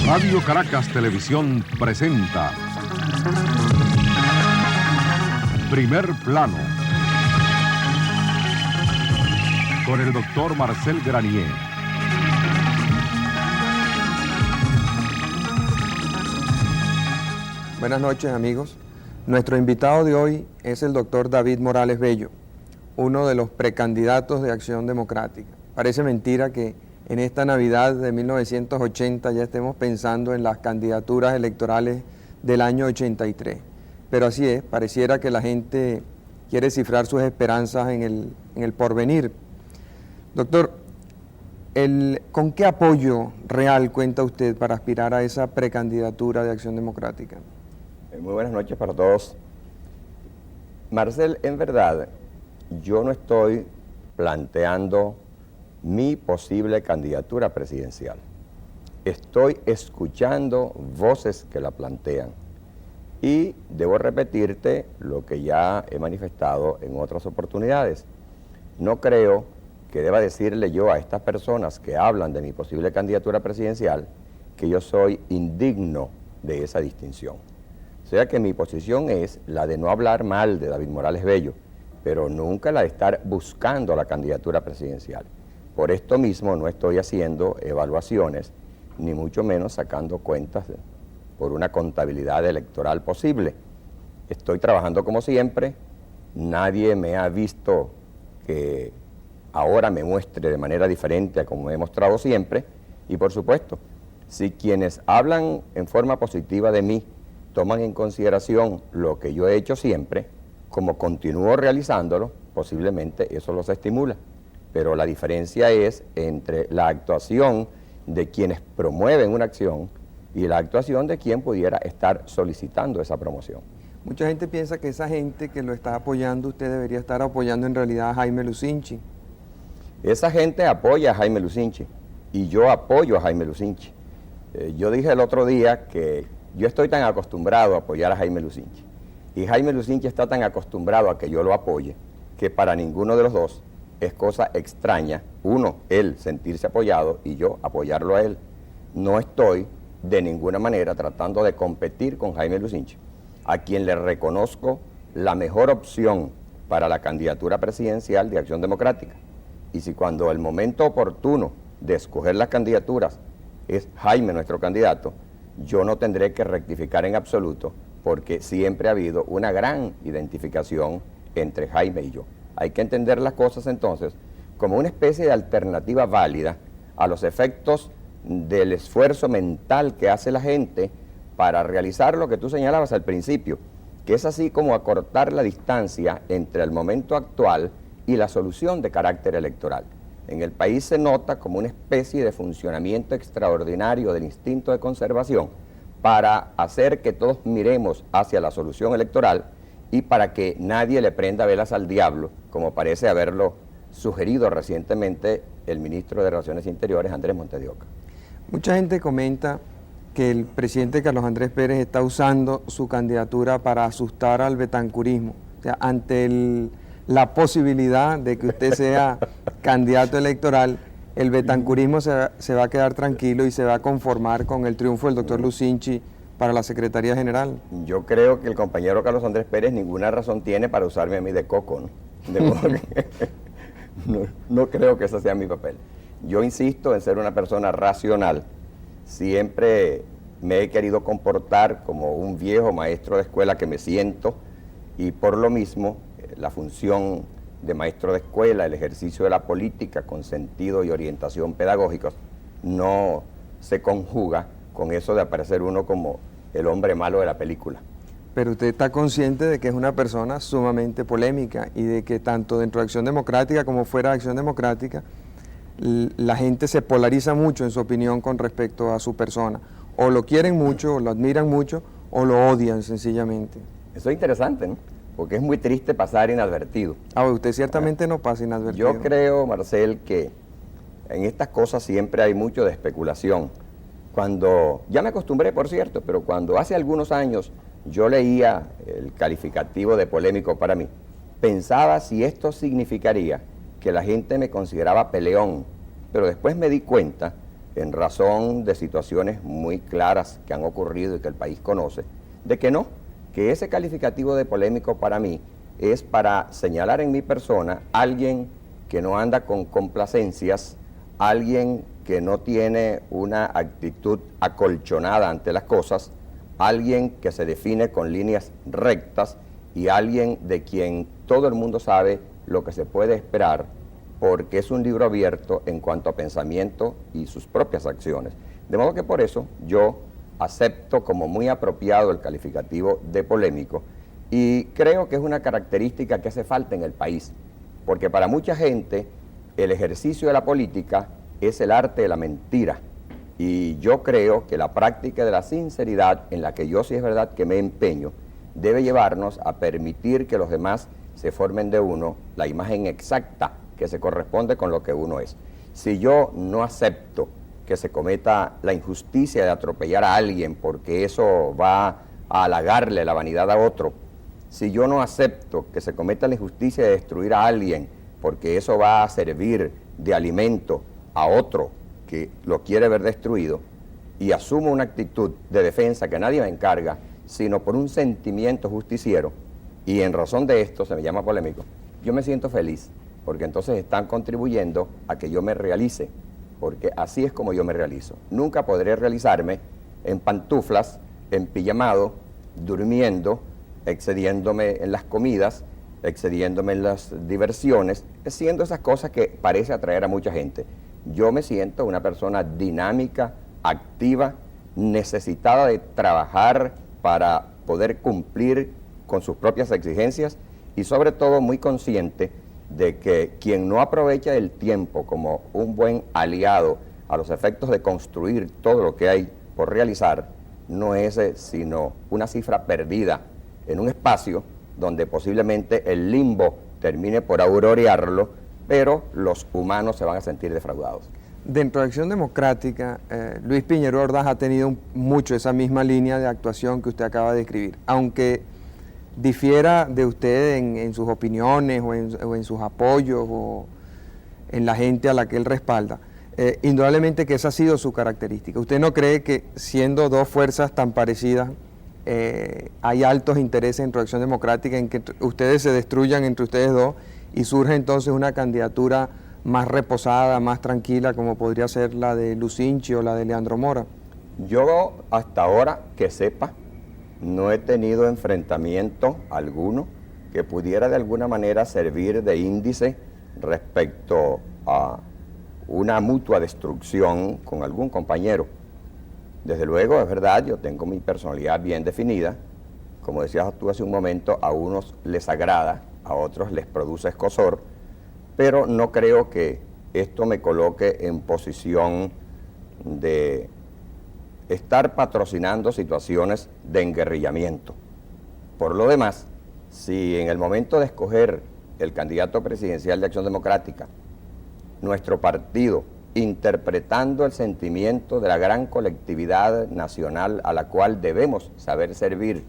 Radio Caracas Televisión presenta Primer Plano con el doctor Marcel Granier. Buenas noches, amigos. Nuestro invitado de hoy es el doctor David Morales Bello, uno de los precandidatos de Acción Democrática. Parece mentira que en esta Navidad de 1980 ya estemos pensando en las candidaturas electorales del año 83. Pero así es, pareciera que la gente quiere cifrar sus esperanzas en el porvenir. Doctor, ¿con qué apoyo real cuenta usted para aspirar a esa precandidatura de Acción Democrática? Muy buenas noches para todos. Marcel, en verdad, yo no estoy planteando mi posible candidatura presidencial. Estoy escuchando voces que la plantean y debo repetirte lo que ya he manifestado en otras oportunidades. No creo que deba decirle yo a estas personas que hablan de mi posible candidatura presidencial que yo soy indigno de esa distinción. O sea que mi posición es la de no hablar mal de David Morales Bello, pero nunca la de estar buscando la candidatura presidencial. Por esto mismo no estoy haciendo evaluaciones, ni mucho menos sacando cuentas por una contabilidad electoral posible. Estoy trabajando como siempre, nadie me ha visto que ahora me muestre de manera diferente a como me he mostrado siempre, y por supuesto, si quienes hablan en forma positiva de mí toman en consideración lo que yo he hecho siempre, como continúo realizándolo, posiblemente eso los estimula. Pero la diferencia es entre la actuación de quienes promueven una acción y la actuación de quien pudiera estar solicitando esa promoción. Mucha gente piensa que esa gente que lo está apoyando, usted debería estar apoyando en realidad a Jaime Lucinchi. Esa gente apoya a Jaime Lucinchi y yo apoyo a Jaime Lucinchi. Yo dije el otro día que yo estoy tan acostumbrado a apoyar a Jaime Lucinchi y Jaime Lucinchi está tan acostumbrado a que yo lo apoye que para ninguno de los dos es cosa extraña, uno, él sentirse apoyado y yo apoyarlo a él. No estoy de ninguna manera tratando de competir con Jaime Lucinchi, a quien le reconozco la mejor opción para la candidatura presidencial de Acción Democrática. Y si cuando el momento oportuno de escoger las candidaturas es Jaime nuestro candidato, yo no tendré que rectificar en absoluto, porque siempre ha habido una gran identificación entre Jaime y yo. Hay que entender las cosas entonces como una especie de alternativa válida a los efectos del esfuerzo mental que hace la gente para realizar lo que tú señalabas al principio, que es así como acortar la distancia entre el momento actual y la solución de carácter electoral. En el país se nota como una especie de funcionamiento extraordinario del instinto de conservación para hacer que todos miremos hacia la solución electoral y para que nadie le prenda velas al diablo, como parece haberlo sugerido recientemente el ministro de Relaciones Interiores, Andrés Montes de Oca. Mucha gente comenta que el presidente Carlos Andrés Pérez está usando su candidatura para asustar al betancurismo. O sea, ante la posibilidad de que usted sea candidato electoral, el betancurismo se va a quedar tranquilo y se va a conformar con el triunfo del doctor Lucinchi para la Secretaría General. Yo creo que el compañero Carlos Andrés Pérez ninguna razón tiene para usarme a mí de coco, ¿no? No creo que ese sea mi papel. Yo insisto en ser una persona racional. Siempre me he querido comportar como un viejo maestro de escuela que me siento, y por lo mismo la función de maestro de escuela, el ejercicio de la política con sentido y orientación pedagógicos, no se conjuga con eso de aparecer uno como el hombre malo de la película. Pero usted está consciente de que es una persona sumamente polémica y de que tanto dentro de Acción Democrática como fuera de Acción Democrática, la gente se polariza mucho en su opinión con respecto a su persona. O lo quieren mucho, o lo admiran mucho, o lo odian sencillamente. Eso es interesante, ¿no? Porque es muy triste pasar inadvertido. Usted ciertamente no pasa inadvertido. Yo creo, Marcel, que en estas cosas siempre hay mucho de especulación. Ya me acostumbré, por cierto, pero cuando hace algunos años yo leía el calificativo de polémico para mí, pensaba si esto significaría que la gente me consideraba peleón, pero después me di cuenta en razón de situaciones muy claras que han ocurrido y que el país conoce, de que no, que ese calificativo de polémico para mí es para señalar en mi persona a alguien que no anda con complacencias, alguien que no tiene una actitud acolchonada ante las cosas, alguien que se define con líneas rectas y alguien de quien todo el mundo sabe lo que se puede esperar, porque es un libro abierto en cuanto a pensamiento y sus propias acciones. De modo que por eso yo acepto como muy apropiado el calificativo de polémico y creo que es una característica que hace falta en el país, porque para mucha gente el ejercicio de la política es el arte de la mentira, y yo creo que la práctica de la sinceridad, en la que yo sí es verdad que me empeño, debe llevarnos a permitir que los demás se formen de uno la imagen exacta que se corresponde con lo que uno es. Si yo no acepto que se cometa la injusticia de atropellar a alguien porque eso va a halagarle la vanidad a otro, si yo no acepto que se cometa la injusticia de destruir a alguien porque eso va a servir de alimento a otro que lo quiere ver destruido, y asumo una actitud de defensa que nadie me encarga, sino por un sentimiento justiciero, y en razón de esto se me llama polémico, yo me siento feliz, porque entonces están contribuyendo a que yo me realice, porque así es como yo me realizo. Nunca podré realizarme en pantuflas, en pijamado, durmiendo, excediéndome en las comidas, excediéndome en las diversiones, haciendo esas cosas que parece atraer a mucha gente. Yo me siento una persona dinámica, activa, necesitada de trabajar para poder cumplir con sus propias exigencias y sobre todo muy consciente de que quien no aprovecha el tiempo como un buen aliado a los efectos de construir todo lo que hay por realizar, no es sino una cifra perdida en un espacio donde posiblemente el limbo termine por aurorearlo, pero los humanos se van a sentir defraudados. Dentro de Acción Democrática, Luis Piñero Ordaz ha tenido mucho esa misma línea de actuación que usted acaba de describir, aunque difiera de usted en sus opiniones o en sus apoyos o en la gente a la que él respalda. Indudablemente que esa ha sido su característica. ¿Usted no cree que siendo dos fuerzas tan parecidas hay altos intereses dentro de Acción Democrática en que ustedes se destruyan entre ustedes dos y surge entonces una candidatura más reposada, más tranquila, como podría ser la de Lucinchi o la de Leandro Mora? Yo hasta ahora, que sepa, no he tenido enfrentamiento alguno que pudiera de alguna manera servir de índice respecto a una mutua destrucción con algún compañero. Desde luego, es verdad, yo tengo mi personalidad bien definida. Como decías tú hace un momento, a unos les agrada, a otros les produce escozor, pero no creo que esto me coloque en posición de estar patrocinando situaciones de enguerrillamiento. Por lo demás, si en el momento de escoger el candidato presidencial de Acción Democrática, nuestro partido, interpretando el sentimiento de la gran colectividad nacional a la cual debemos saber servir,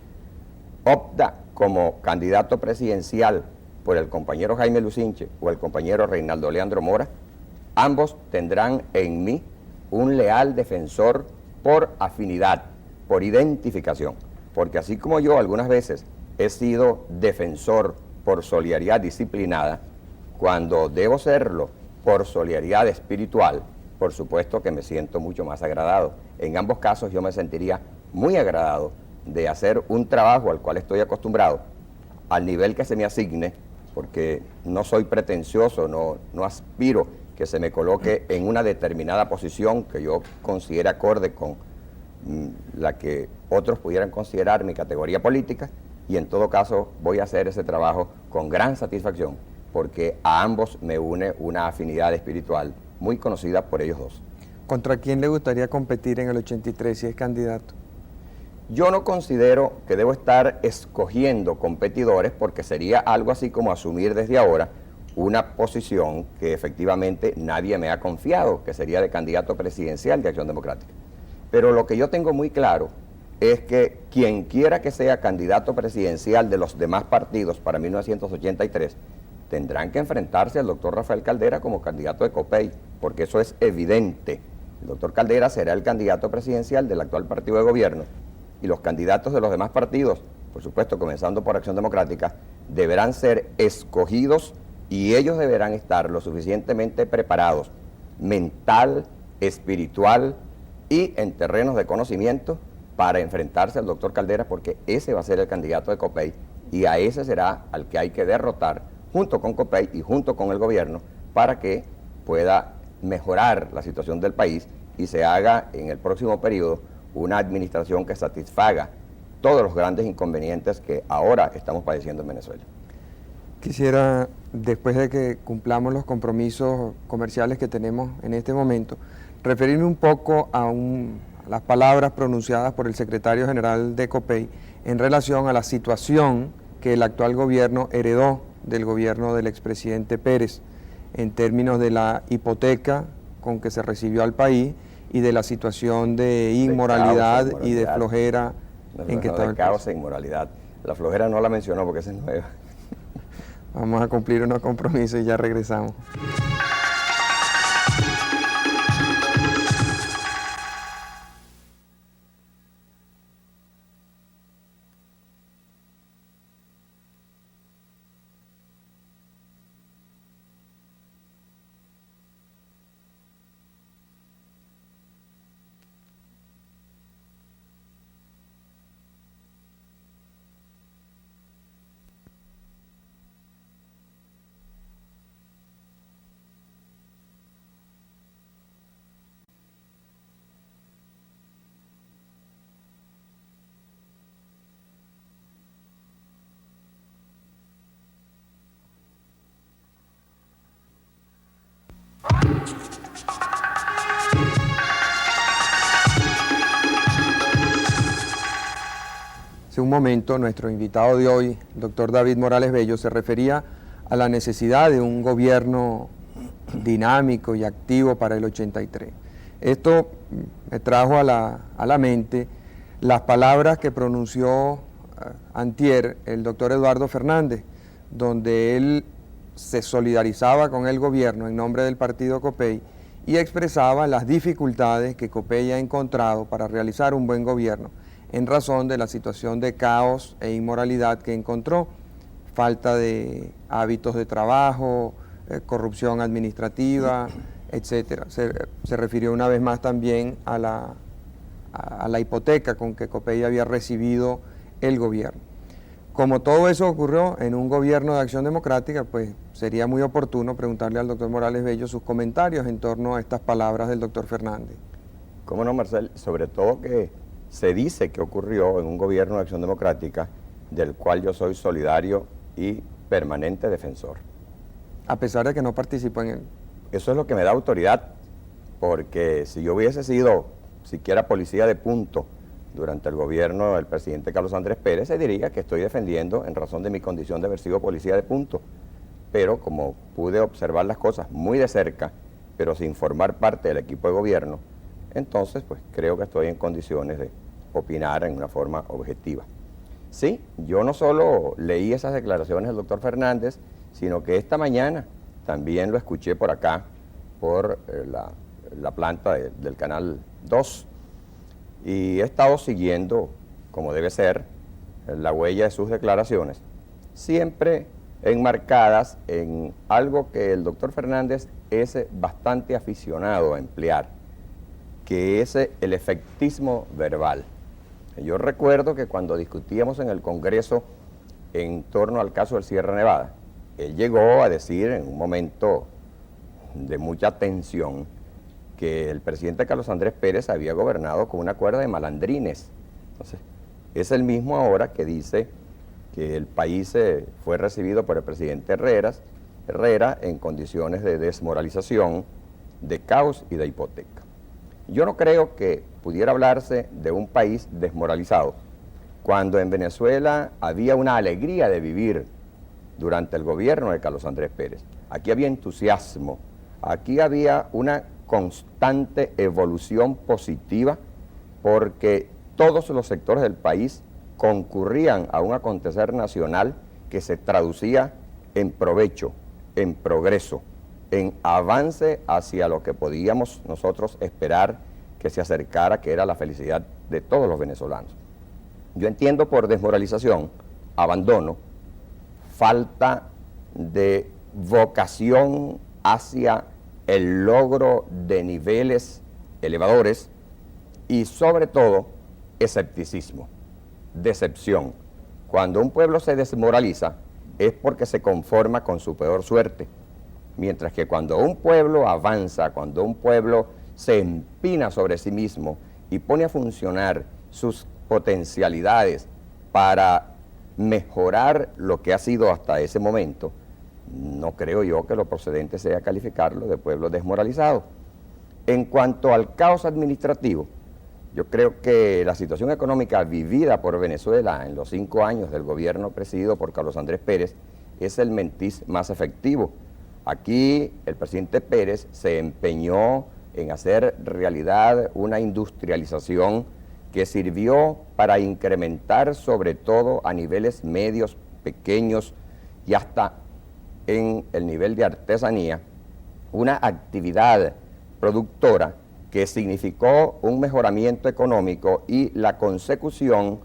opta como candidato presidencial por el compañero Jaime Lucinche o el compañero Reinaldo Leandro Mora, ambos tendrán en mí un leal defensor por afinidad, por identificación, porque así como yo algunas veces he sido defensor por solidaridad disciplinada, cuando debo serlo por solidaridad espiritual, por supuesto que me siento mucho más agradado. En ambos casos yo me sentiría muy agradado de hacer un trabajo al cual estoy acostumbrado, al nivel que se me asigne, porque no soy pretencioso, no aspiro que se me coloque en una determinada posición que yo considere acorde con la que otros pudieran considerar mi categoría política, y en todo caso voy a hacer ese trabajo con gran satisfacción, porque a ambos me une una afinidad espiritual muy conocida por ellos dos. ¿Contra quién le gustaría competir en el 83 si es candidato? Yo no considero que debo estar escogiendo competidores, porque sería algo así como asumir desde ahora una posición que efectivamente nadie me ha confiado, que sería de candidato presidencial de Acción Democrática. Pero lo que yo tengo muy claro es que quien quiera que sea candidato presidencial de los demás partidos para 1983, tendrán que enfrentarse al doctor Rafael Caldera como candidato de COPEI, porque eso es evidente. El doctor Caldera será el candidato presidencial del actual partido de gobierno y los candidatos de los demás partidos, por supuesto comenzando por Acción Democrática, deberán ser escogidos y ellos deberán estar lo suficientemente preparados mental, espiritual y en terrenos de conocimiento para enfrentarse al doctor Caldera, porque ese va a ser el candidato de COPEI y a ese será al que hay que derrotar junto con COPEI y junto con el gobierno para que pueda mejorar la situación del país y se haga en el próximo periodo una administración que satisfaga todos los grandes inconvenientes que ahora estamos padeciendo en Venezuela. Quisiera, después de que cumplamos los compromisos comerciales que tenemos en este momento, referirme un poco a las palabras pronunciadas por el secretario general de COPEI en relación a la situación que el actual gobierno heredó del gobierno del expresidente Pérez, en términos de la hipoteca con que se recibió al país y de la situación de inmoralidad y de flojera en que estaba el país. Caos e inmoralidad. La flojera no la mencionó porque esa es nueva. Vamos a cumplir unos compromisos y ya regresamos. Hace un momento nuestro invitado de hoy, el doctor David Morales Bello, se refería a la necesidad de un gobierno dinámico y activo para el 83. Esto me trajo a la mente las palabras que pronunció antier el doctor Eduardo Fernández, donde él se solidarizaba con el gobierno en nombre del partido COPEI y expresaba las dificultades que COPEI ha encontrado para realizar un buen gobierno en razón de la situación de caos e inmoralidad que encontró, falta de hábitos de trabajo, corrupción administrativa, etcétera. Se refirió una vez más también a la hipoteca con que COPEI había recibido el gobierno. Como todo eso ocurrió en un gobierno de Acción Democrática, pues sería muy oportuno preguntarle al doctor Morales Bello sus comentarios en torno a estas palabras del doctor Fernández. ¿Cómo no, Marcel? Sobre todo que se dice que ocurrió en un gobierno de Acción Democrática del cual yo soy solidario y permanente defensor. A pesar de que no participó en él. Eso es lo que me da autoridad, porque si yo hubiese sido siquiera policía de punto durante el gobierno del presidente Carlos Andrés Pérez, se diría que estoy defendiendo en razón de mi condición de haber sido policía de punto. Pero como pude observar las cosas muy de cerca, pero sin formar parte del equipo de gobierno, entonces pues creo que estoy en condiciones de opinar en una forma objetiva. Sí, yo no solo leí esas declaraciones del doctor Fernández, sino que esta mañana también lo escuché por acá, por la planta del Canal 2, y he estado siguiendo, como debe ser, la huella de sus declaraciones, siempre enmarcadas en algo que el doctor Fernández es bastante aficionado a emplear, que es el efectismo verbal. Yo recuerdo que cuando discutíamos en el Congreso en torno al caso del Sierra Nevada, él llegó a decir en un momento de mucha tensión que el presidente Carlos Andrés Pérez había gobernado con una cuerda de malandrines. Entonces, es el mismo ahora que dice que el país fue recibido por el presidente Herrera en condiciones de desmoralización, de caos y de hipoteca. Yo no creo que pudiera hablarse de un país desmoralizado cuando en Venezuela había una alegría de vivir durante el gobierno de Carlos Andrés Pérez. Aquí había entusiasmo, aquí había una constante evolución positiva porque todos los sectores del país concurrían a un acontecer nacional que se traducía en provecho, en progreso, en avance hacia lo que podíamos nosotros esperar que se acercara, que era la felicidad de todos los venezolanos. Yo entiendo por desmoralización, abandono, falta de vocación hacia el logro de niveles elevadores y sobre todo escepticismo, decepción. Cuando un pueblo se desmoraliza es porque se conforma con su peor suerte, mientras que cuando un pueblo avanza, cuando un pueblo se empina sobre sí mismo y pone a funcionar sus potencialidades para mejorar lo que ha sido hasta ese momento, no creo yo que lo procedente sea calificarlo de pueblo desmoralizado. En cuanto al caos administrativo, yo creo que la situación económica vivida por Venezuela en los 5 años del gobierno presidido por Carlos Andrés Pérez es el mentiz más efectivo. Aquí el presidente Pérez se empeñó en hacer realidad una industrialización que sirvió para incrementar sobre todo a niveles medios, pequeños y hasta en el nivel de artesanía, una actividad productora que significó un mejoramiento económico y la consecución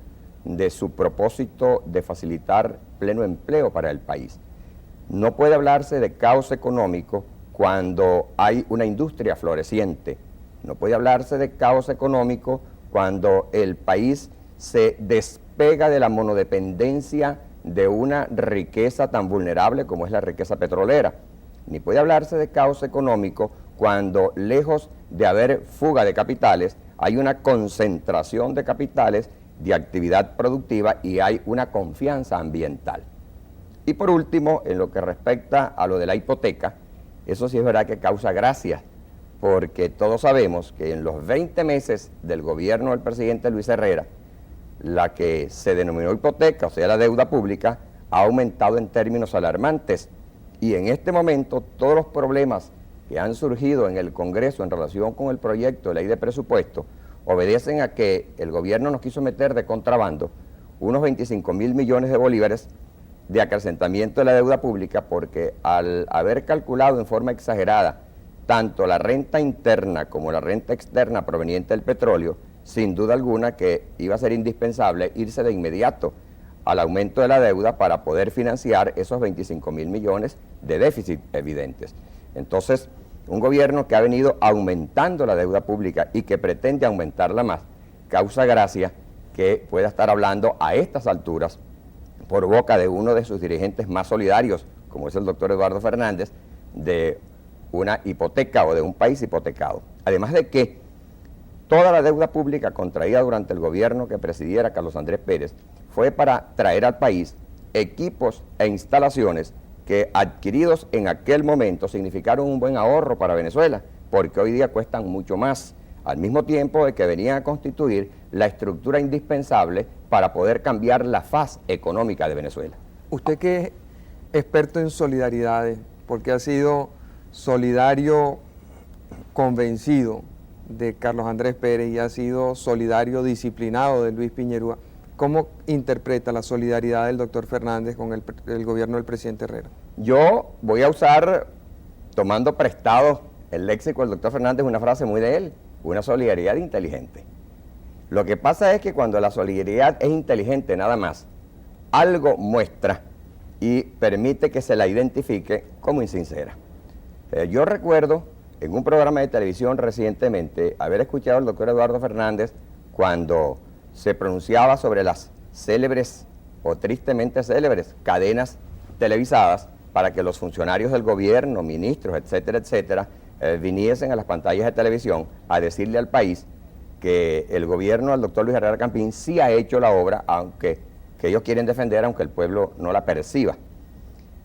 de su propósito de facilitar pleno empleo para el país. No puede hablarse de caos económico cuando hay una industria floreciente. No puede hablarse de caos económico cuando el país se despega de la monodependencia de una riqueza tan vulnerable como es la riqueza petrolera. Ni puede hablarse de caos económico cuando, lejos de haber fuga de capitales, hay una concentración de capitales de actividad productiva y hay una confianza ambiental. Y por último, en lo que respecta a lo de la hipoteca, eso sí es verdad que causa gracia, porque todos sabemos que en los 20 meses del gobierno del presidente Luis Herrera, la que se denominó hipoteca, o sea, la deuda pública, ha aumentado en términos alarmantes. Y en este momento todos los problemas que han surgido en el Congreso en relación con el proyecto de ley de presupuesto obedecen a que el gobierno nos quiso meter de contrabando unos 25.000 millones de bolívares de acrecentamiento de la deuda pública, porque al haber calculado en forma exagerada tanto la renta interna como la renta externa proveniente del petróleo, sin duda alguna que iba a ser indispensable irse de inmediato al aumento de la deuda para poder financiar esos 25.000 millones de déficit evidentes. Entonces, un gobierno que ha venido aumentando la deuda pública y que pretende aumentarla más, causa gracia que pueda estar hablando a estas alturas por boca de uno de sus dirigentes más solidarios, como es el doctor Eduardo Fernández, de una hipoteca o de un país hipotecado. Además de que toda la deuda pública contraída durante el gobierno que presidiera Carlos Andrés Pérez fue para traer al país equipos e instalaciones que, adquiridos en aquel momento, significaron un buen ahorro para Venezuela, porque hoy día cuestan mucho más, al mismo tiempo de que venían a constituir la estructura indispensable para poder cambiar la faz económica de Venezuela. Usted que es experto en solidaridades, porque ha sido solidario convencido de Carlos Andrés Pérez y ha sido solidario disciplinado de Luis Piñerúa, ¿cómo interpreta la solidaridad del doctor Fernández con el gobierno del presidente Herrera? Yo voy a usar, tomando prestado el léxico del doctor Fernández, una frase muy de él: una solidaridad inteligente. Lo que pasa es que cuando la solidaridad es inteligente nada más, algo muestra y permite que se la identifique como insincera. Yo recuerdo en un programa de televisión recientemente haber escuchado al doctor Eduardo Fernández cuando se pronunciaba sobre las célebres o tristemente célebres cadenas televisadas para que los funcionarios del gobierno, ministros, etcétera, etcétera, viniesen a las pantallas de televisión a decirle al país que el gobierno del doctor Luis Herrera Campín sí ha hecho la obra, aunque que ellos quieren defender, aunque el pueblo no la perciba.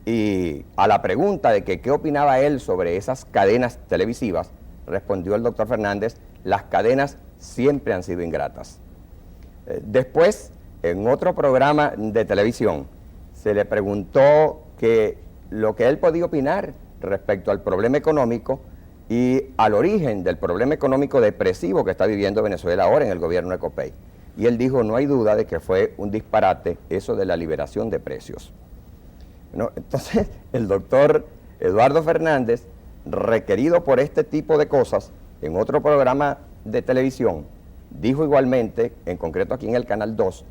Y a la pregunta de que qué opinaba él sobre esas cadenas televisivas, respondió el doctor Fernández: las cadenas siempre han sido ingratas. Después, en otro programa de televisión, se le preguntó que lo que él podía opinar respecto al problema económico y al origen del problema económico depresivo que está viviendo Venezuela ahora en el gobierno de Copey. Y él dijo: no hay duda de que fue un disparate eso de la liberación de precios. ¿No? Entonces, el doctor Eduardo Fernández requerido por este tipo de cosas, en otro programa de televisión, dijo igualmente, en concreto aquí en el Canal 2,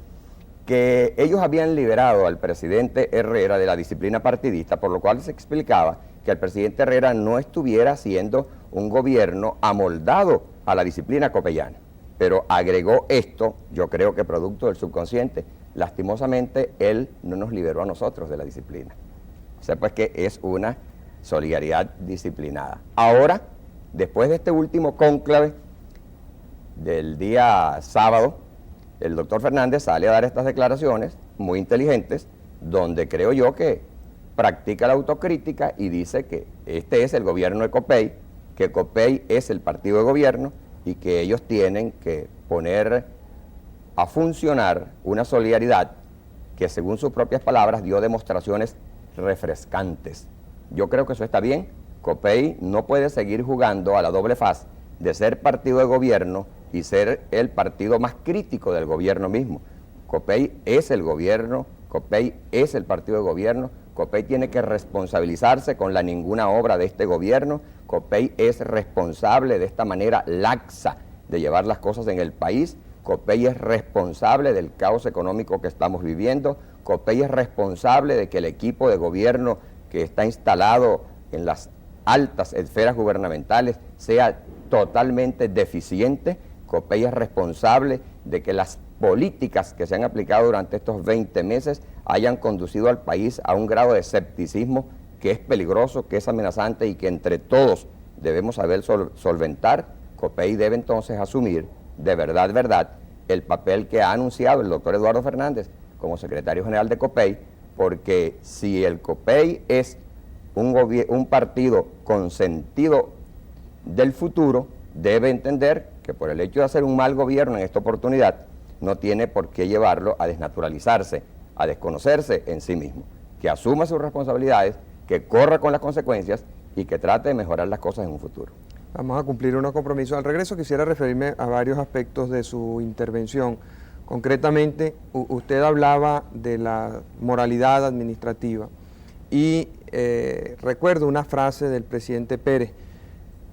que ellos habían liberado al presidente Herrera de la disciplina partidista, por lo cual se explicaba que el presidente Herrera no estuviera haciendo un gobierno amoldado a la disciplina copeyana. Pero agregó esto, yo creo que producto del subconsciente, lastimosamente él no nos liberó a nosotros de la disciplina. O sea, pues que es una solidaridad disciplinada. Ahora, después de este último cónclave del día sábado, el doctor Fernández sale a dar estas declaraciones muy inteligentes, donde creo yo que practica la autocrítica y dice que este es el gobierno de Copey, que Copey es el partido de gobierno y que ellos tienen que poner a funcionar una solidaridad que, según sus propias palabras, dio demostraciones refrescantes. Yo creo que eso está bien. Copey no puede seguir jugando a la doble faz de ser partido de gobierno y ser el partido más crítico del gobierno mismo. Copey es el gobierno, Copey es el partido de gobierno, Copey tiene que responsabilizarse con la ninguna obra de este gobierno, Copey es responsable de esta manera laxa de llevar las cosas en el país, Copey es responsable del caos económico que estamos viviendo, Copey es responsable de que el equipo de gobierno que está instalado en las altas esferas gubernamentales sea totalmente deficiente. Copey es responsable de que las políticas que se han aplicado durante estos 20 meses hayan conducido al país a un grado de escepticismo que es peligroso, que es amenazante y que entre todos debemos saber solventar. Copey debe entonces asumir de verdad, el papel que ha anunciado el doctor Eduardo Fernández como secretario general de Copey, porque si el Copey es un partido con sentido del futuro, debe entender que por el hecho de hacer un mal gobierno en esta oportunidad, no tiene por qué llevarlo a desnaturalizarse, a desconocerse en sí mismo, que asuma sus responsabilidades, que corra con las consecuencias y que trate de mejorar las cosas en un futuro. Vamos a cumplir unos compromisos. Al regreso quisiera referirme a varios aspectos de su intervención. Concretamente, usted hablaba de la moralidad administrativa y recuerdo una frase del presidente Pérez.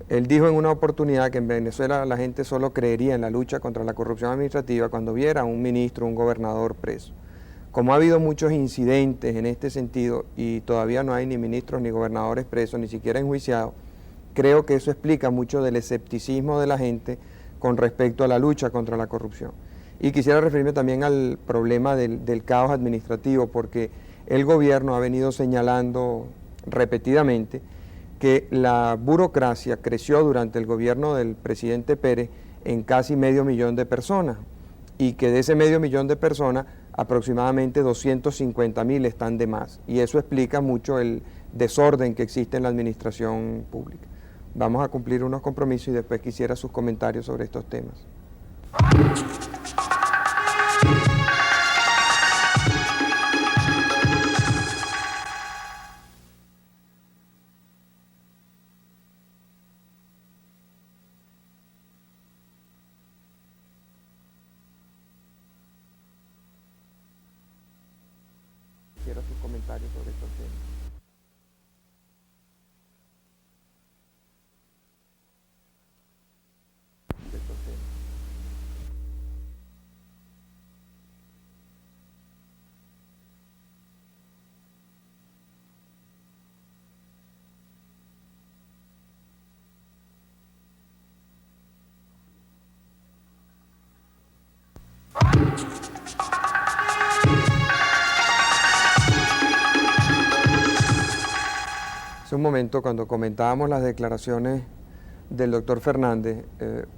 Él dijo en una oportunidad que en Venezuela la gente solo creería en la lucha contra la corrupción administrativa cuando viera a un ministro, un gobernador preso. Como ha habido muchos incidentes en este sentido y todavía no hay ni ministros ni gobernadores presos, ni siquiera enjuiciados, creo que eso explica mucho del escepticismo de la gente con respecto a la lucha contra la corrupción. Y quisiera referirme también al problema del caos administrativo, porque el gobierno ha venido señalando repetidamente que la burocracia creció durante el gobierno del presidente Pérez en casi 500.000 de personas y que de ese 500.000 de personas aproximadamente 250.000 están de más, y eso explica mucho el desorden que existe en la administración pública. Vamos a cumplir unos compromisos y después quisiera sus comentarios sobre estos temas. Quiero sus comentarios sobre estos temas. Hace un momento, cuando comentábamos las declaraciones del doctor Fernández,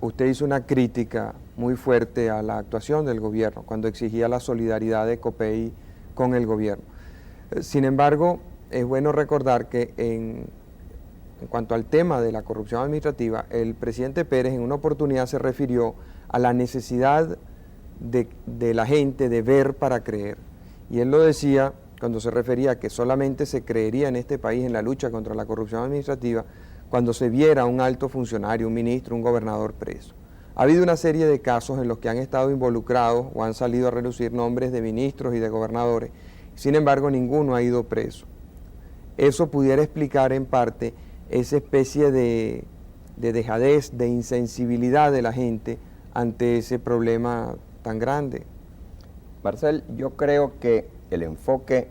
usted hizo una crítica muy fuerte a la actuación del gobierno, cuando exigía la solidaridad de Copey con el gobierno. Sin embargo, es bueno recordar que en cuanto al tema de la corrupción administrativa, el presidente Pérez en una oportunidad se refirió a la necesidad de la gente de ver para creer. Y él lo decía cuando se refería a que solamente se creería en este país en la lucha contra la corrupción administrativa cuando se viera a un alto funcionario, un ministro, un gobernador preso. Ha habido una serie de casos en los que han estado involucrados o han salido a relucir nombres de ministros y de gobernadores, sin embargo ninguno ha ido preso. Eso pudiera explicar en parte esa especie de dejadez, de insensibilidad de la gente ante ese problema tan grande? Marcel, yo creo que el enfoque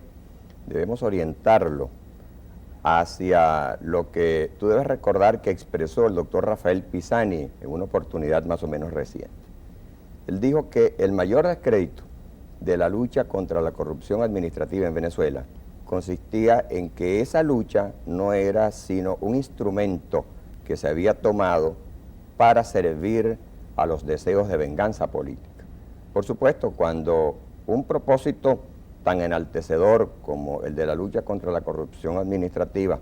debemos orientarlo hacia lo que tú debes recordar que expresó el doctor Rafael Pisani en una oportunidad más o menos reciente. Él dijo que el mayor descrédito de la lucha contra la corrupción administrativa en Venezuela consistía en que esa lucha no era sino un instrumento que se había tomado para servir a los deseos de venganza política. Por supuesto, cuando un propósito tan enaltecedor como el de la lucha contra la corrupción administrativa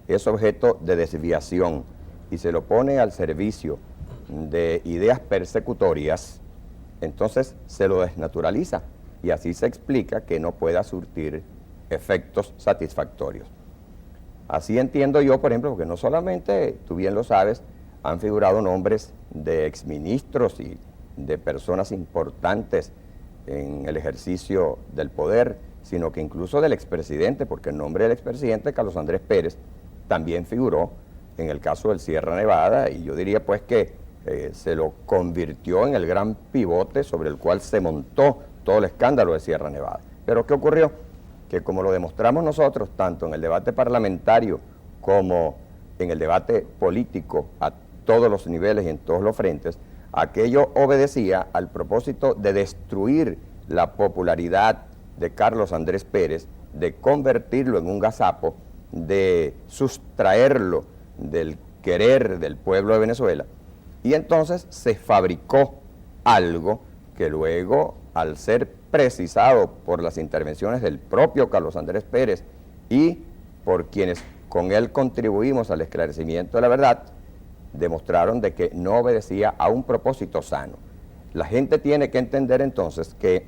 es objeto de desviación y se lo pone al servicio de ideas persecutorias, entonces se lo desnaturaliza y así se explica que no pueda surtir efectos satisfactorios. Así entiendo yo, por ejemplo, porque no solamente, tú bien lo sabes, han figurado nombres de exministros y de personas importantes en el ejercicio del poder, sino que incluso del expresidente, porque el nombre del expresidente, Carlos Andrés Pérez, también figuró en el caso del Sierra Nevada, y yo diría pues que se lo convirtió en el gran pivote sobre el cual se montó todo el escándalo de Sierra Nevada. Pero ¿qué ocurrió? Que como lo demostramos nosotros, tanto en el debate parlamentario como en el debate político a todos los niveles y en todos los frentes, aquello obedecía al propósito de destruir la popularidad de Carlos Andrés Pérez, de convertirlo en un gazapo, de sustraerlo del querer del pueblo de Venezuela. Y entonces se fabricó algo que luego, al ser precisado por las intervenciones del propio Carlos Andrés Pérez y por quienes con él contribuimos al esclarecimiento de la verdad, demostraron de que no obedecía a un propósito sano. La gente tiene que entender entonces que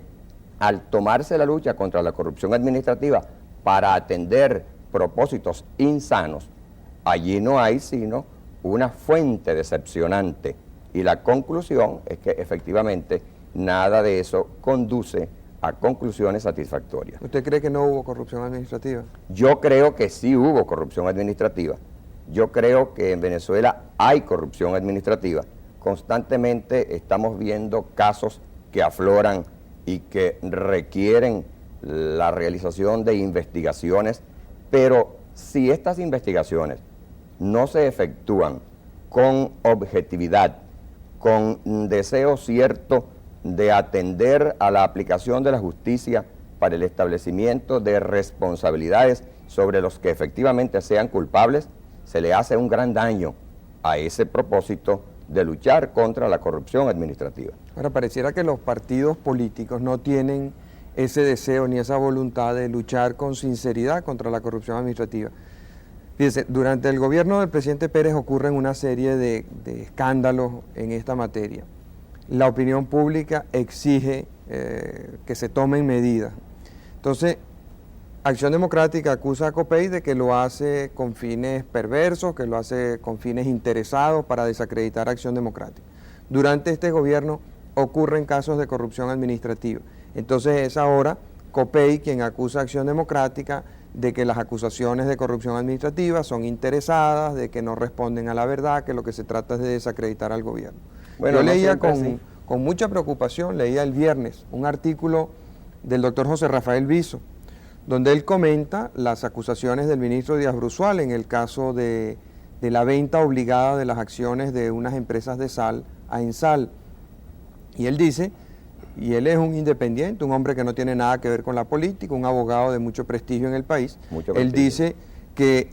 al tomarse la lucha contra la corrupción administrativa para atender propósitos insanos, allí no hay sino una fuente decepcionante y la conclusión es que efectivamente nada de eso conduce a conclusiones satisfactorias. ¿Usted cree que no hubo corrupción administrativa? Yo creo que sí hubo corrupción administrativa. Yo creo que en Venezuela hay corrupción administrativa. Constantemente estamos viendo casos que afloran y que requieren la realización de investigaciones, pero si estas investigaciones no se efectúan con objetividad, con deseo cierto de atender a la aplicación de la justicia para el establecimiento de responsabilidades sobre los que efectivamente sean culpables, se le hace un gran daño a ese propósito de luchar contra la corrupción administrativa. Ahora, pareciera que los partidos políticos no tienen ese deseo ni esa voluntad de luchar con sinceridad contra la corrupción administrativa. Fíjense, durante el gobierno del presidente Pérez ocurren una serie de escándalos en esta materia. La opinión pública exige que se tomen medidas. Entonces, Acción Democrática acusa a COPEI de que lo hace con fines perversos, que lo hace con fines interesados para desacreditar a Acción Democrática. Durante este gobierno ocurren casos de corrupción administrativa. Entonces es ahora COPEI quien acusa a Acción Democrática de que las acusaciones de corrupción administrativa son interesadas, de que no responden a la verdad, que lo que se trata es de desacreditar al gobierno. Bueno, yo no leía con mucha preocupación, leía el viernes un artículo del doctor José Rafael Viso, donde él comenta las acusaciones del ministro Díaz Bruzual en el caso de la venta obligada de las acciones de unas empresas de sal a Ensal. Y él dice, y él es un independiente, un hombre que no tiene nada que ver con la política, un abogado de mucho prestigio en el país, él dice que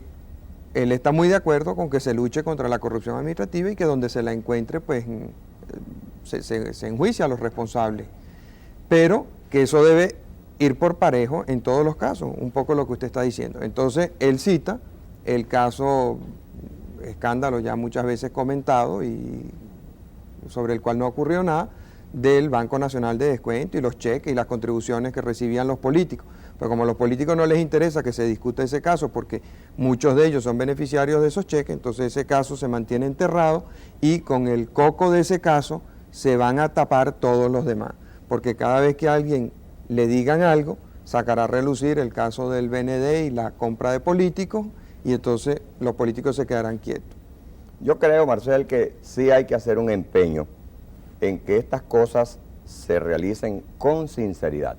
él está muy de acuerdo con que se luche contra la corrupción administrativa y que donde se la encuentre, pues se enjuicia a los responsables, pero que eso debe ir por parejo en todos los casos, un poco lo que usted está diciendo. Entonces, él cita el caso, escándalo ya muchas veces comentado y sobre el cual no ocurrió nada, del Banco Nacional de Descuento y los cheques y las contribuciones que recibían los políticos. Pero como a los políticos no les interesa que se discuta ese caso porque muchos de ellos son beneficiarios de esos cheques, entonces ese caso se mantiene enterrado y con el coco de ese caso se van a tapar todos los demás. Porque cada vez que a alguien le digan algo, sacará a relucir el caso del BND y la compra de políticos y entonces los políticos se quedarán quietos. Yo creo, Marcel, que sí hay que hacer un empeño en que estas cosas se realicen con sinceridad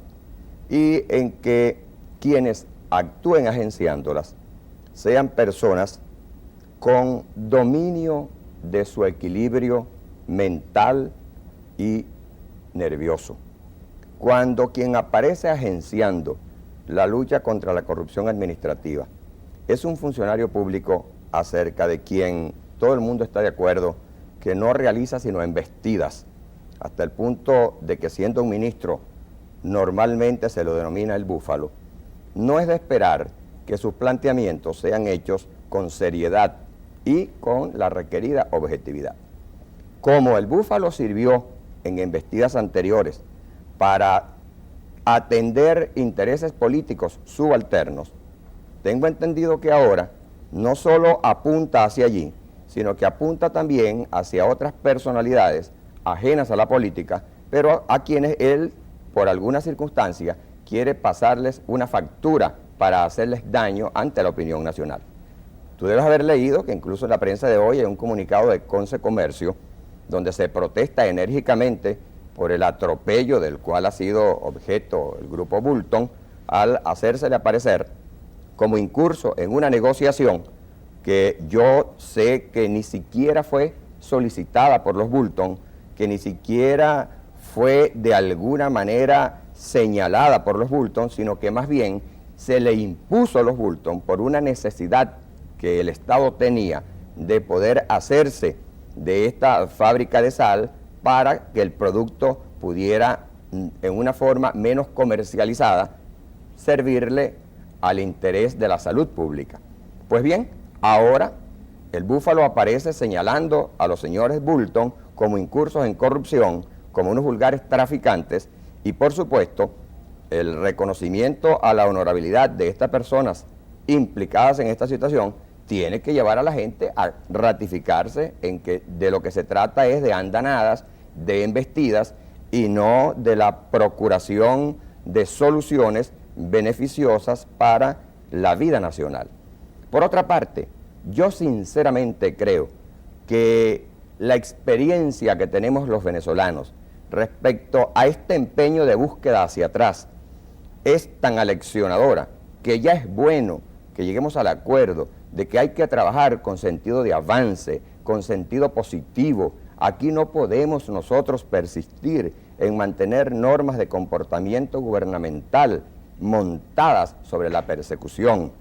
y en que quienes actúen agenciándolas sean personas con dominio de su equilibrio mental y nervioso. Cuando quien aparece agenciando la lucha contra la corrupción administrativa es un funcionario público acerca de quien todo el mundo está de acuerdo que no realiza sino embestidas, hasta el punto de que siendo un ministro normalmente se lo denomina el búfalo, no es de esperar que sus planteamientos sean hechos con seriedad y con la requerida objetividad. Como el búfalo sirvió en embestidas anteriores para atender intereses políticos subalternos, tengo entendido que ahora no solo apunta hacia allí, sino que apunta también hacia otras personalidades ajenas a la política, pero a quienes él, por alguna circunstancia, quiere pasarles una factura para hacerles daño ante la opinión nacional. Tú debes haber leído que incluso en la prensa de hoy hay un comunicado de Conce Comercio donde se protesta enérgicamente por el atropello del cual ha sido objeto el grupo Bulton al hacérsele aparecer como incurso en una negociación que yo sé que ni siquiera fue solicitada por los Bulton, que ni siquiera fue de alguna manera señalada por los Bulton, sino que más bien se le impuso a los Bulton por una necesidad que el Estado tenía de poder hacerse de esta fábrica de sal para que el producto pudiera, en una forma menos comercializada, servirle al interés de la salud pública. Pues bien, ahora el búfalo aparece señalando a los señores Bulton como incursos en corrupción, como unos vulgares traficantes, y por supuesto el reconocimiento a la honorabilidad de estas personas implicadas en esta situación tiene que llevar a la gente a ratificarse en que de lo que se trata es de andanadas, de embestidas y no de la procuración de soluciones beneficiosas para la vida nacional. Por otra parte, yo sinceramente creo que la experiencia que tenemos los venezolanos respecto a este empeño de búsqueda hacia atrás es tan aleccionadora que ya es bueno que lleguemos al acuerdo de que hay que trabajar con sentido de avance, con sentido positivo. Aquí no podemos nosotros persistir en mantener normas de comportamiento gubernamental montadas sobre la persecución,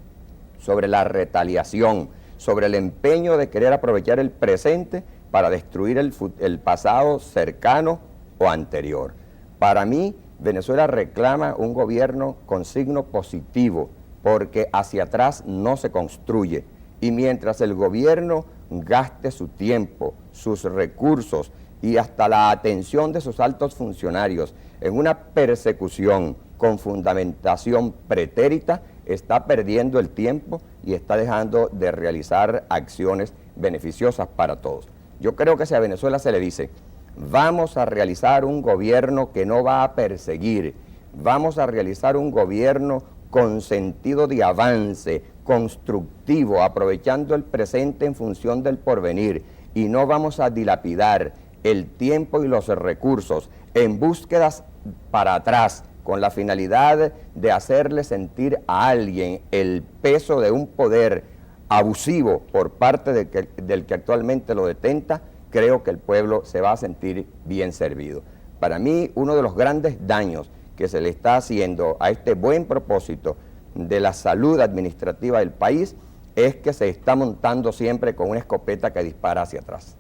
sobre la retaliación, sobre el empeño de querer aprovechar el presente para destruir el pasado cercano o anterior. Para mí, Venezuela reclama un gobierno con signo positivo, porque hacia atrás no se construye. Y mientras el gobierno gaste su tiempo, sus recursos y hasta la atención de sus altos funcionarios en una persecución con fundamentación pretérita, está perdiendo el tiempo y está dejando de realizar acciones beneficiosas para todos. Yo creo que si a Venezuela se le dice, vamos a realizar un gobierno que no va a perseguir, vamos a realizar un gobierno con sentido de avance, constructivo, aprovechando el presente en función del porvenir, y no vamos a dilapidar el tiempo y los recursos en búsquedas para atrás, con la finalidad de hacerle sentir a alguien el peso de un poder abusivo por parte del que actualmente lo detenta, creo que el pueblo se va a sentir bien servido. Para mí, uno de los grandes daños que se le está haciendo a este buen propósito de la salud administrativa del país es que se está montando siempre con una escopeta que dispara hacia atrás.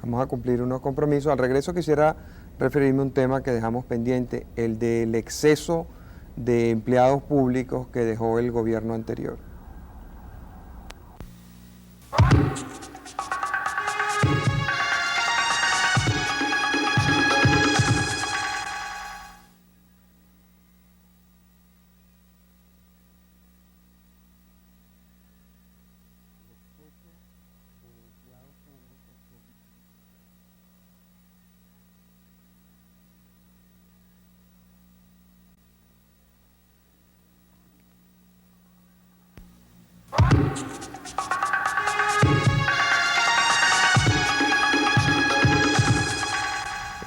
Vamos a cumplir unos compromisos. Al regreso quisiera referirme a un tema que dejamos pendiente, el del exceso de empleados públicos que dejó el gobierno anterior.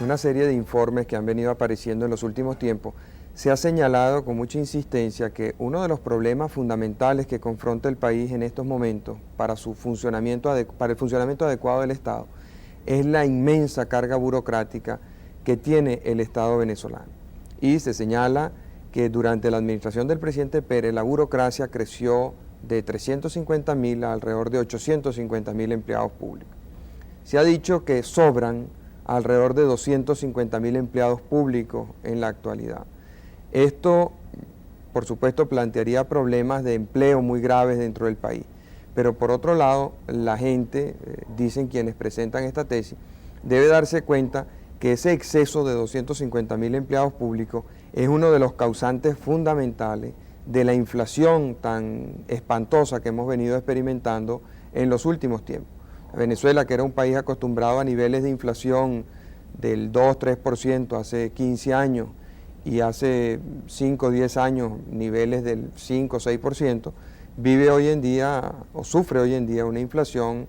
una serie de informes que han venido apareciendo en los últimos tiempos, se ha señalado con mucha insistencia que uno de los problemas fundamentales que confronta el país en estos momentos para el funcionamiento adecuado del Estado es la inmensa carga burocrática que tiene el Estado venezolano. Y se señala que durante la administración del presidente Pérez la burocracia creció de 350.000 a alrededor de 850.000 empleados públicos. Se ha dicho que sobran alrededor de 250.000 empleados públicos en la actualidad. Esto, por supuesto, plantearía problemas de empleo muy graves dentro del país. Pero por otro lado, la gente, dicen quienes presentan esta tesis, debe darse cuenta que ese exceso de 250.000 empleados públicos es uno de los causantes fundamentales de la inflación tan espantosa que hemos venido experimentando en los últimos tiempos. Venezuela, que era un país acostumbrado a niveles de inflación del 2-3% hace 15 años y hace 5 o 10 años niveles del 5-6%, vive hoy en día o sufre hoy en día una inflación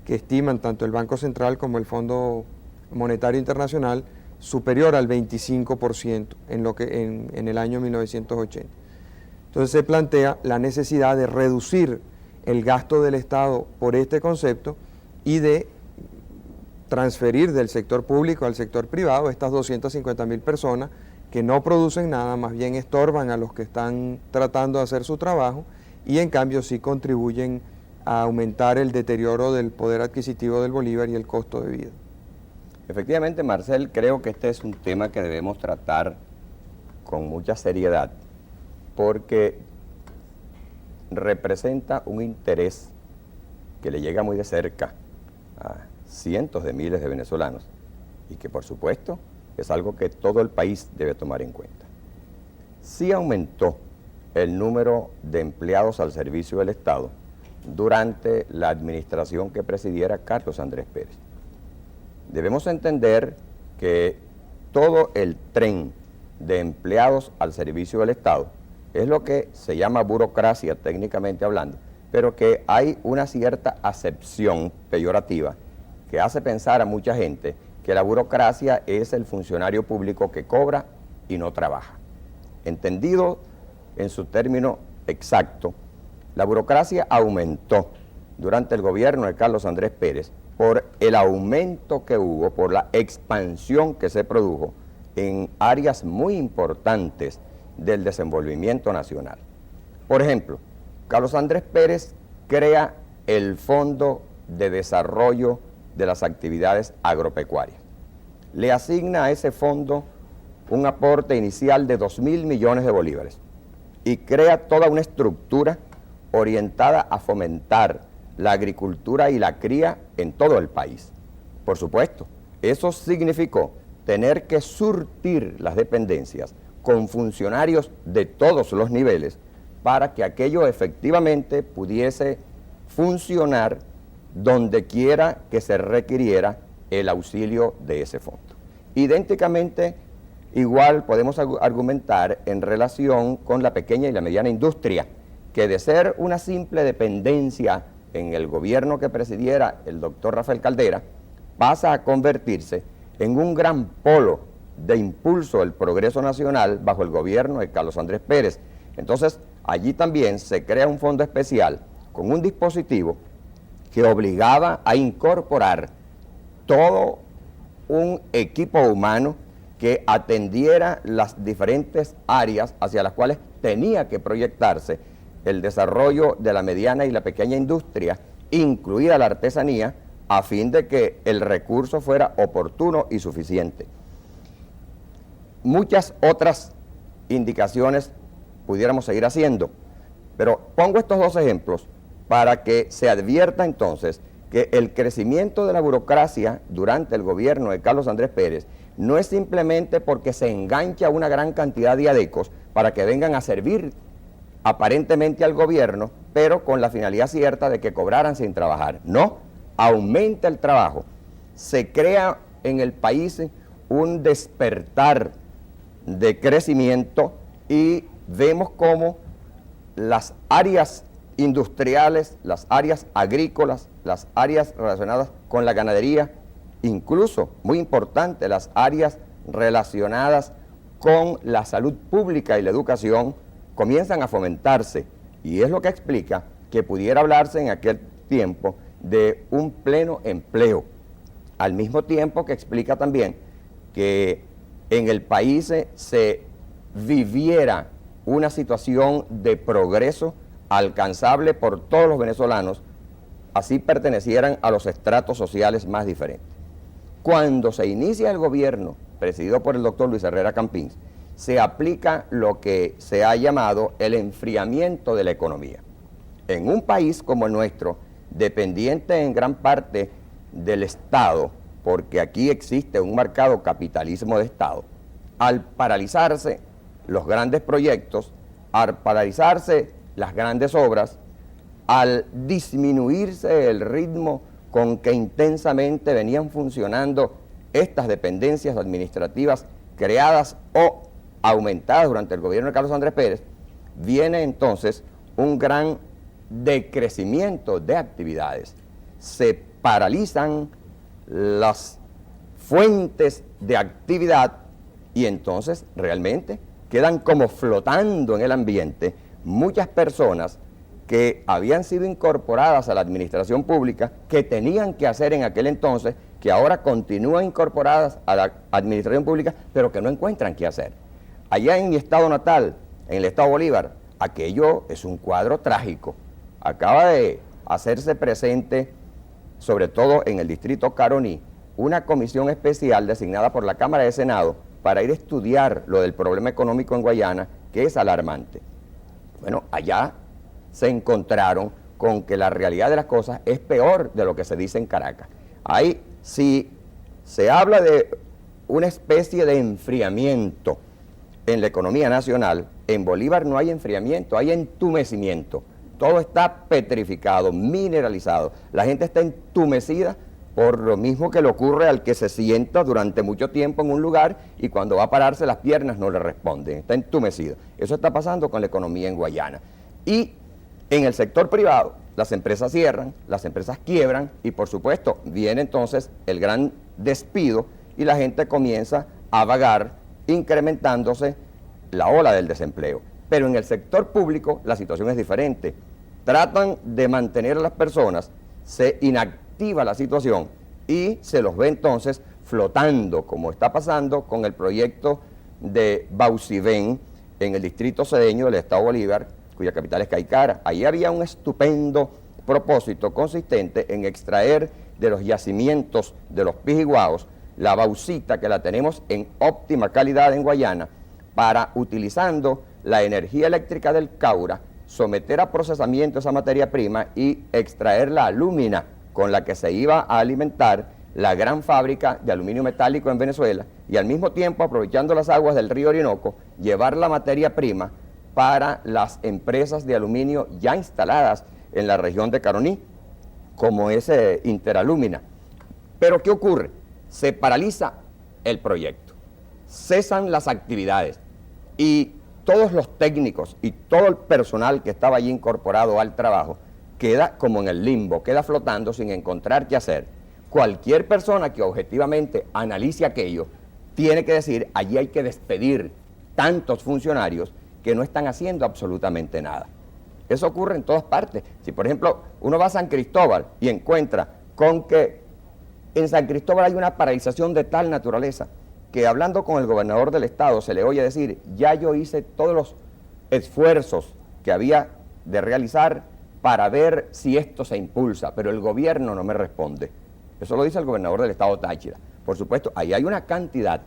que estiman tanto el Banco Central como el Fondo Monetario Internacional superior al 25% en el año 1980. Entonces se plantea la necesidad de reducir el gasto del Estado por este concepto y de transferir del sector público al sector privado estas 250.000 personas que no producen nada, más bien estorban a los que están tratando de hacer su trabajo y en cambio sí contribuyen a aumentar el deterioro del poder adquisitivo del bolívar y el costo de vida. Efectivamente, Marcel, creo que este es un tema que debemos tratar con mucha seriedad porque representa un interés que le llega muy de cerca a cientos de miles de venezolanos y que por supuesto es algo que todo el país debe tomar en cuenta. Sí aumentó el número de empleados al servicio del Estado durante la administración que presidiera Carlos Andrés Pérez. Debemos entender que todo el tren de empleados al servicio del Estado es lo que se llama burocracia técnicamente hablando, pero que hay una cierta acepción peyorativa que hace pensar a mucha gente que la burocracia es el funcionario público que cobra y no trabaja. Entendido en su término exacto, la burocracia aumentó durante el gobierno de Carlos Andrés Pérez por el aumento que hubo, por la expansión que se produjo en áreas muy importantes del desenvolvimiento nacional. Por ejemplo, Carlos Andrés Pérez crea el Fondo de Desarrollo de las Actividades Agropecuarias. Le asigna a ese fondo un aporte inicial de 2.000 millones de bolívares y crea toda una estructura orientada a fomentar la agricultura y la cría en todo el país. Por supuesto, eso significó tener que surtir las dependencias con funcionarios de todos los niveles para que aquello efectivamente pudiese funcionar donde quiera que se requiriera el auxilio de ese fondo. Idénticamente, igual podemos argumentar en relación con la pequeña y la mediana industria, que de ser una simple dependencia en el gobierno que presidiera el doctor Rafael Caldera, pasa a convertirse en un gran polo de impulso del progreso nacional bajo el gobierno de Carlos Andrés Pérez. Entonces, allí también se crea un fondo especial con un dispositivo que obligaba a incorporar todo un equipo humano que atendiera las diferentes áreas hacia las cuales tenía que proyectarse el desarrollo de la mediana y la pequeña industria, incluida la artesanía, a fin de que el recurso fuera oportuno y suficiente. Muchas otras indicaciones pudiéramos seguir haciendo, pero pongo estos dos ejemplos para que se advierta entonces que el crecimiento de la burocracia durante el gobierno de Carlos Andrés Pérez no es simplemente porque se engancha una gran cantidad de adecos para que vengan a servir aparentemente al gobierno, pero con la finalidad cierta de que cobraran sin trabajar. No, aumenta el trabajo, se crea en el país un despertar de crecimiento y vemos cómo las áreas industriales, las áreas agrícolas, las áreas relacionadas con la ganadería incluso, muy importante, las áreas relacionadas con la salud pública y la educación comienzan a fomentarse. Y es lo que explica que pudiera hablarse en aquel tiempo de un pleno empleo. Al mismo tiempo que explica también que en el país se viviera una situación de progreso alcanzable por todos los venezolanos, así pertenecieran a los estratos sociales más diferentes. Cuando se inicia el gobierno, presidido por el doctor Luis Herrera Campins, se aplica lo que se ha llamado el enfriamiento de la economía. En un país como el nuestro, dependiente en gran parte del Estado, porque aquí existe un marcado capitalismo de Estado, al paralizarse los grandes proyectos, al paralizarse las grandes obras, al disminuirse el ritmo con que intensamente venían funcionando estas dependencias administrativas creadas o aumentadas durante el gobierno de Carlos Andrés Pérez, viene entonces un gran decrecimiento de actividades. Se paralizan las fuentes de actividad y entonces realmente quedan como flotando en el ambiente muchas personas que habían sido incorporadas a la administración pública, que tenían que hacer en aquel entonces, que ahora continúan incorporadas a la administración pública, pero que no encuentran qué hacer. Allá en mi estado natal, en el estado Bolívar, aquello es un cuadro trágico. Acaba de hacerse presente, sobre todo en el distrito Caroní, una comisión especial designada por la Cámara de Senado para ir a estudiar lo del problema económico en Guayana, que es alarmante. Bueno, allá se encontraron con que la realidad de las cosas es peor de lo que se dice en Caracas. Ahí sí se habla de una especie de enfriamiento en la economía nacional. En Bolívar no hay enfriamiento, hay entumecimiento. Todo está petrificado, mineralizado. La gente está entumecida por lo mismo que le ocurre al que se sienta durante mucho tiempo en un lugar y cuando va a pararse las piernas no le responden, está entumecido. Eso está pasando con la economía en Guayana. Y en el sector privado, las empresas cierran, las empresas quiebran y por supuesto viene entonces el gran despido y la gente comienza a vagar, incrementándose la ola del desempleo. Pero en el sector público la situación es diferente. Tratan de mantener a las personas, se inactiva la situación y se los ve entonces flotando, como está pasando con el proyecto de Baucibén en el distrito cedeño del estado Bolívar, cuya capital es Caicara. Ahí había un estupendo propósito consistente en extraer de los yacimientos de los pijiguaos la bauxita, que la tenemos en óptima calidad en Guayana, para, utilizando la energía eléctrica del Caura, someter a procesamiento esa materia prima y extraer la alúmina con la que se iba a alimentar la gran fábrica de aluminio metálico en Venezuela y al mismo tiempo, aprovechando las aguas del río Orinoco, llevar la materia prima para las empresas de aluminio ya instaladas en la región de Caroní, como es Interalúmina. Pero ¿qué ocurre? Se paraliza el proyecto, cesan las actividades y todos los técnicos y todo el personal que estaba allí incorporado al trabajo queda como en el limbo, queda flotando sin encontrar qué hacer. Cualquier persona que objetivamente analice aquello tiene que decir, allí hay que despedir tantos funcionarios que no están haciendo absolutamente nada. Eso ocurre en todas partes. Si por ejemplo uno va a San Cristóbal y encuentra con que en San Cristóbal hay una paralización de tal naturaleza que hablando con el gobernador del estado se le oye decir, ya yo hice todos los esfuerzos que había de realizar para ver si esto se impulsa, pero el gobierno no me responde. Eso lo dice el gobernador del estado Táchira. Por supuesto, ahí hay una cantidad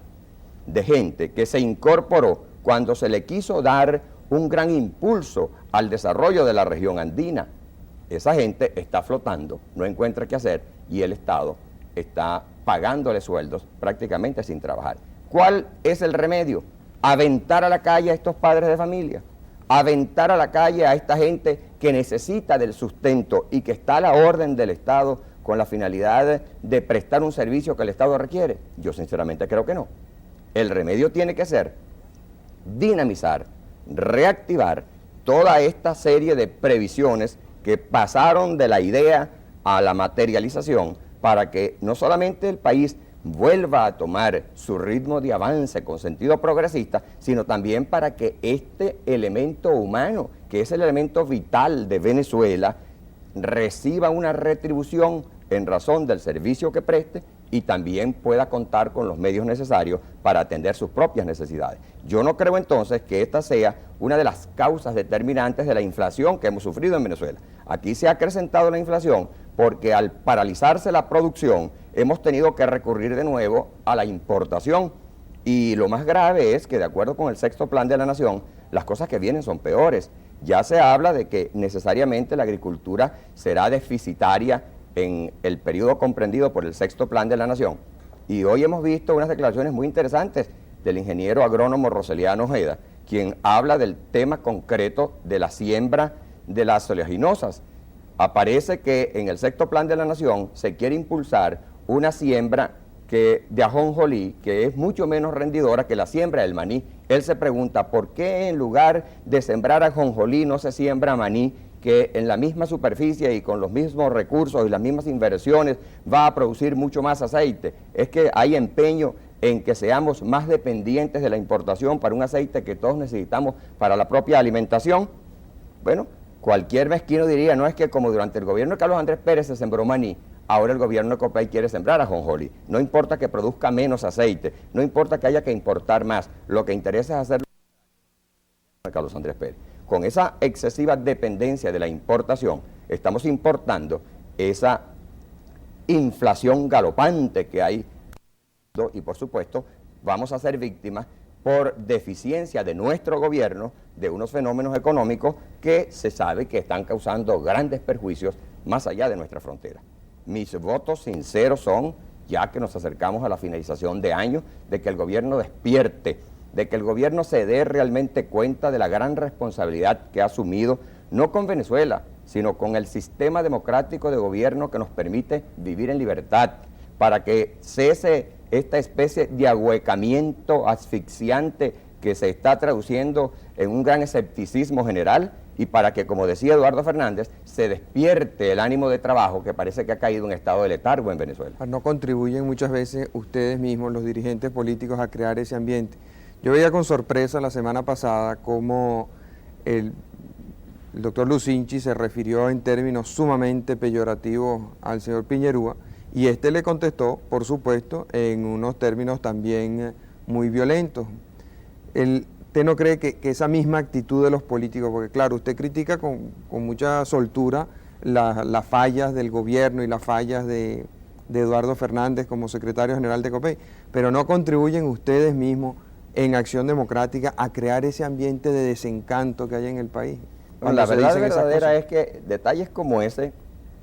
de gente que se incorporó cuando se le quiso dar un gran impulso al desarrollo de la región andina. Esa gente está flotando, no encuentra qué hacer y el Estado está pagándole sueldos prácticamente sin trabajar. ¿Cuál es el remedio? Aventar a la calle a estos padres de familia, aventar a la calle a esta gente que necesita del sustento y que está a la orden del Estado con la finalidad de prestar un servicio que el Estado requiere. Yo sinceramente creo que no. El remedio tiene que ser dinamizar, reactivar toda esta serie de previsiones que pasaron de la idea a la materialización para que no solamente el país vuelva a tomar su ritmo de avance con sentido progresista, sino también para que este elemento humano, que es el elemento vital de Venezuela, reciba una retribución en razón del servicio que preste y también pueda contar con los medios necesarios para atender sus propias necesidades. Yo no creo entonces que esta sea una de las causas determinantes de la inflación que hemos sufrido en Venezuela. Aquí se ha acrecentado la inflación porque al paralizarse la producción hemos tenido que recurrir de nuevo a la importación. Y lo más grave es que, de acuerdo con el sexto plan de la Nación, las cosas que vienen son peores. Ya se habla de que necesariamente la agricultura será deficitaria en el periodo comprendido por el sexto plan de la Nación. Y hoy hemos visto unas declaraciones muy interesantes del ingeniero agrónomo Roseliano Ojeda, quien habla del tema concreto de la siembra de las oleaginosas. Aparece que en el sexto plan de la Nación se quiere impulsar una siembra de ajonjolí que es mucho menos rendidora que la siembra del maní. Él se pregunta, ¿por qué en lugar de sembrar ajonjolí no se siembra maní, que en la misma superficie y con los mismos recursos y las mismas inversiones va a producir mucho más aceite? Es que hay empeño en que seamos más dependientes de la importación para un aceite que todos necesitamos para la propia alimentación. Bueno, cualquier mezquino diría, no es que como durante el gobierno de Carlos Andrés Pérez se sembró maní, ahora el gobierno de Copey quiere sembrar ajonjolí. No importa que produzca menos aceite, no importa que haya que importar más, lo que interesa es hacerlo de Carlos Andrés Pérez. Con esa excesiva dependencia de la importación, estamos importando esa inflación galopante que hay y por supuesto vamos a ser víctimas por deficiencia de nuestro gobierno de unos fenómenos económicos que se sabe que están causando grandes perjuicios más allá de nuestra frontera. Mis votos sinceros son, ya que nos acercamos a la finalización de año, de que el gobierno despierte, de que el gobierno se dé realmente cuenta de la gran responsabilidad que ha asumido, no con Venezuela, sino con el sistema democrático de gobierno que nos permite vivir en libertad, para que cese esta especie de ahuecamiento asfixiante que se está traduciendo en un gran escepticismo general y para que, como decía Eduardo Fernández, se despierte el ánimo de trabajo que parece que ha caído en estado de letargo en Venezuela. No contribuyen muchas veces ustedes mismos, los dirigentes políticos, a crear ese ambiente. Yo veía con sorpresa la semana pasada cómo el doctor Lucinchi se refirió en términos sumamente peyorativos al señor Piñerúa y este le contestó, por supuesto, en unos términos también muy violentos. ¿Usted no cree que esa misma actitud de los políticos, porque claro, usted critica con mucha soltura las fallas del gobierno y las fallas de Eduardo Fernández como secretario general de Copey, pero no contribuyen ustedes mismos en Acción Democrática a crear ese ambiente de desencanto que hay en el país? No, la verdad verdadera es que detalles como ese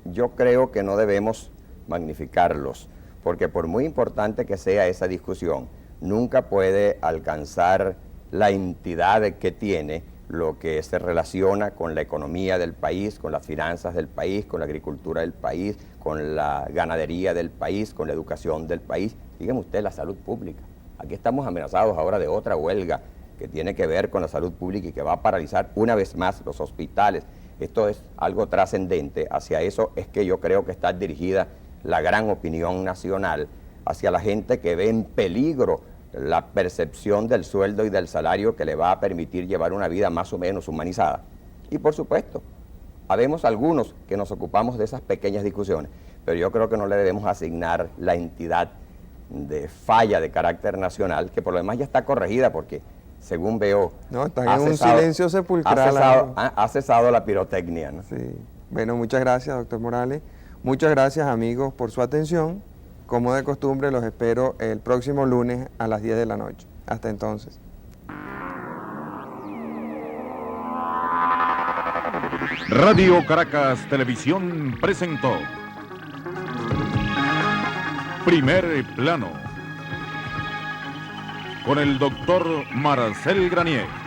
yo creo que no debemos magnificarlos, porque por muy importante que sea esa discusión, nunca puede alcanzar la entidad que tiene lo que se relaciona con la economía del país, con las finanzas del país, con la agricultura del país, con la ganadería del país, con la educación del país. Dígame usted, la salud pública. Aquí estamos amenazados ahora de otra huelga que tiene que ver con la salud pública y que va a paralizar una vez más los hospitales. Esto es algo trascendente. Hacia eso es que yo creo que está dirigida la gran opinión nacional, hacia la gente que ve en peligro la percepción del sueldo y del salario que le va a permitir llevar una vida más o menos humanizada. Y por supuesto, habemos algunos que nos ocupamos de esas pequeñas discusiones, pero yo creo que no le debemos asignar la entidad de falla de carácter nacional, que por lo demás ya está corregida porque, según veo, no, están en un silencio sepulcral. Ha cesado la pirotecnia, ¿no? Sí. Bueno, muchas gracias, doctor Morales. Muchas gracias, amigos, por su atención. Como de costumbre, los espero el próximo lunes a las 10 de la noche. Hasta entonces. Radio Caracas Televisión presentó Primer Plano con el doctor Marcel Granier.